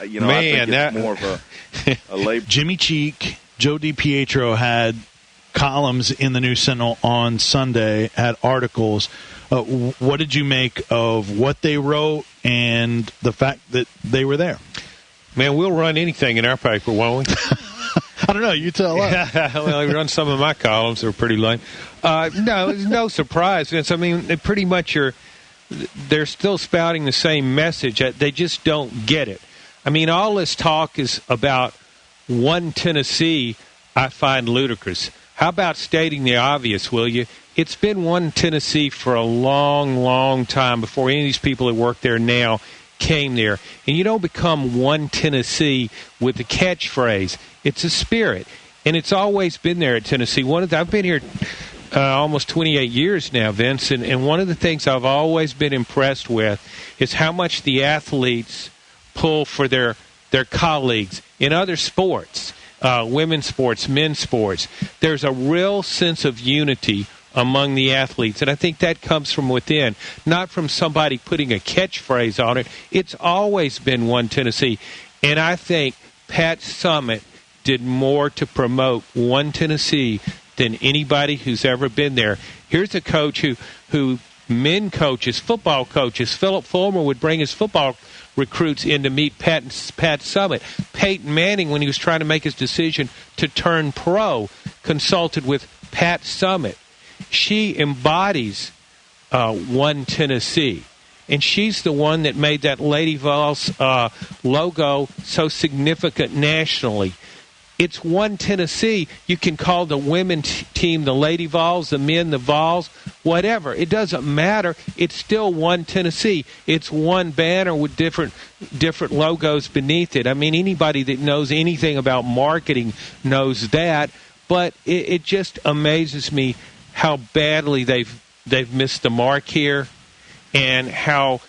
I think it's more of a labor. Jimmy Cheek, Joe DiPietro had columns in the News Sentinel on Sunday, had articles. What did you make of what they wrote and the fact that they were there? Man, we'll run anything in our paper, won't we? I don't know. You tell us. Well, I run some of my columns. They're pretty lame. No, it's no surprise. I mean, they pretty much they're still spouting the same message. They just don't get it. I mean, all this talk is about one Tennessee I find ludicrous. How about stating the obvious, will you? It's been one Tennessee for a long, long time before any of these people that work there now came there. And you don't become one Tennessee with a catchphrase. It's a spirit. And it's always been there at Tennessee. I've been here almost 28 years now, Vince, and one of the things I've always been impressed with is how much the athletes pull for their colleagues in other sports, women's sports, men's sports. There's a real sense of unity among the athletes, and I think that comes from within, not from somebody putting a catchphrase on it. It's always been one Tennessee, and I think Pat Summitt did more to promote one Tennessee than anybody who's ever been there. Here's a coach who men coaches, football coaches, Philip Fulmer would bring his football recruits in to meet Pat Summitt. Peyton Manning, when he was trying to make his decision to turn pro, consulted with Pat Summitt. She embodies one Tennessee, and she's the one that made that Lady Vols logo so significant nationally. It's one Tennessee. You can call the women's team the Lady Vols, the men the Vols, whatever. It doesn't matter. It's still one Tennessee. It's one banner with different logos beneath it. I mean, anybody that knows anything about marketing knows that. But it just amazes me how badly they've missed the mark here, and how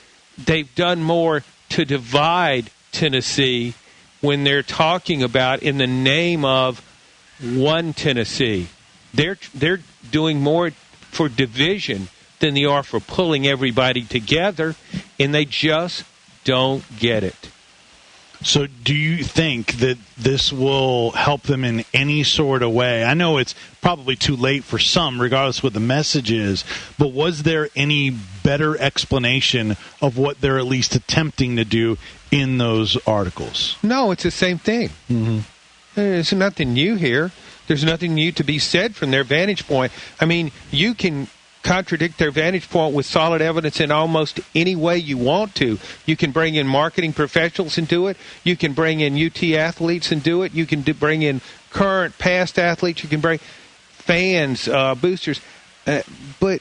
they've done more to divide Tennessee when they're talking about in the name of one Tennessee. They're doing more for division than they are for pulling everybody together, and they just don't get it. So do you think that this will help them in any sort of way? I know it's probably too late for some, regardless of what the message is, but was there any better explanation of what they're at least attempting to do in those articles? No, it's the same thing. Mm-hmm. There's nothing new here. There's nothing new to be said from their vantage point. I mean, you can contradict their vantage point with solid evidence in almost any way you want to. You can bring in marketing professionals and do it. You can bring in UT athletes and do it. You can bring in current, past athletes. You can bring fans, boosters. But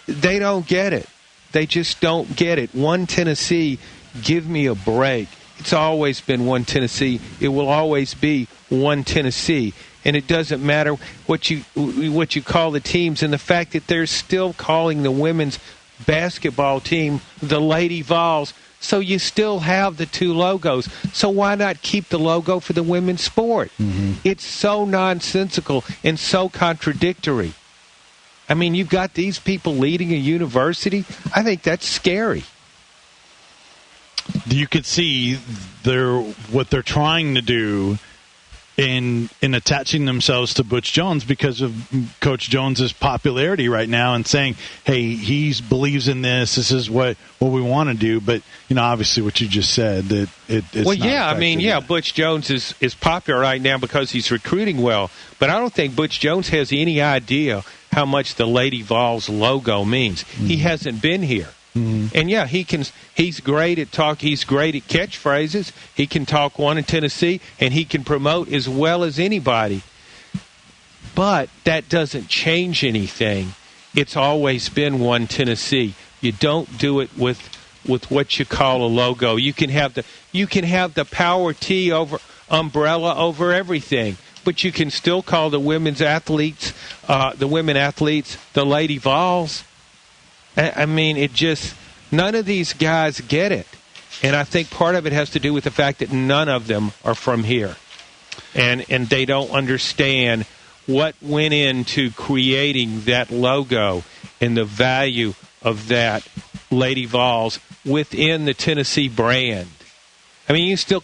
they don't get it. They just don't get it. One Tennessee, give me a break. It's always been one Tennessee. It will always be one Tennessee. And it doesn't matter what you call the teams, and the fact that they're still calling the women's basketball team the Lady Vols, so you still have the two logos. So why not keep the logo for the women's sport? Mm-hmm. It's so nonsensical and so contradictory. I mean, you've got these people leading a university. I think that's scary. You could see what they're trying to do in attaching themselves to Butch Jones because of Coach Jones's popularity right now, and saying, hey, he believes in this. This is what we want to do. But, obviously what you just said, that it's well, not yeah, I mean, yeah, yet. Butch Jones is popular right now because he's recruiting well. But I don't think Butch Jones has any idea how much the Lady Vols logo means. Mm-hmm. He hasn't been here. Mm-hmm. And yeah, he's great at talk. He's great at catchphrases. He can talk one in Tennessee, and he can promote as well as anybody. But that doesn't change anything. It's always been one Tennessee. You don't do it with what you call a logo. You can have the Power T over umbrella over everything, but you can still call the women athletes the Lady Vols. I mean, none of these guys get it. And I think part of it has to do with the fact that none of them are from here. And they don't understand what went into creating that logo and the value of that Lady Vols within the Tennessee brand. I mean, you still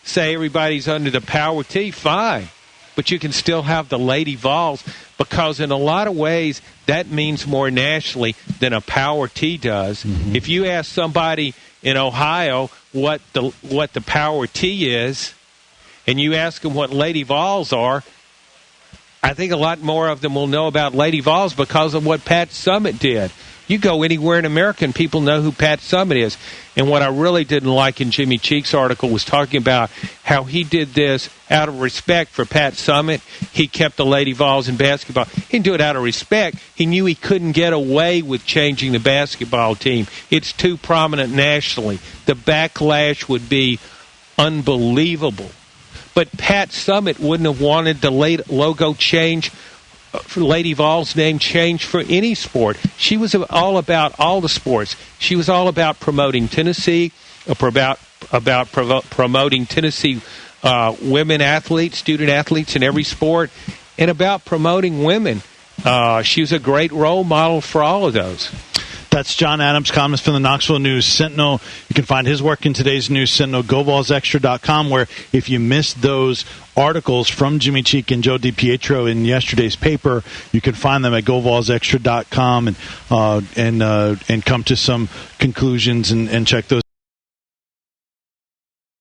say everybody's under the power T, fine. But you can still have the Lady Vols, because in a lot of ways that means more nationally than a power T does. Mm-hmm. If you ask somebody in Ohio what the power T is, and you ask them what Lady Vols are, I think a lot more of them will know about Lady Vols because of what Pat Summitt did. You go anywhere in America and people know who Pat Summitt is. And what I really didn't like in Jimmy Cheek's article was talking about how he did this out of respect for Pat Summitt. He kept the Lady Vols in basketball. He didn't do it out of respect. He knew he couldn't get away with changing the basketball team. It's too prominent nationally. The backlash would be unbelievable. But Pat Summitt wouldn't have wanted the logo change, for Lady Vols' name changed for any sport. She was all about all the sports. She was all about promoting Tennessee, about promoting Tennessee women athletes, student athletes in every sport, and about promoting women. She was a great role model for all of those. That's John Adams, columnist from the Knoxville News Sentinel. You can find his work in today's News Sentinel, GoVolsExtra.com, where if you missed those articles from Jimmy Cheek and Joe DiPietro in yesterday's paper, you can find them at GoVolsExtra.com and come to some conclusions and check those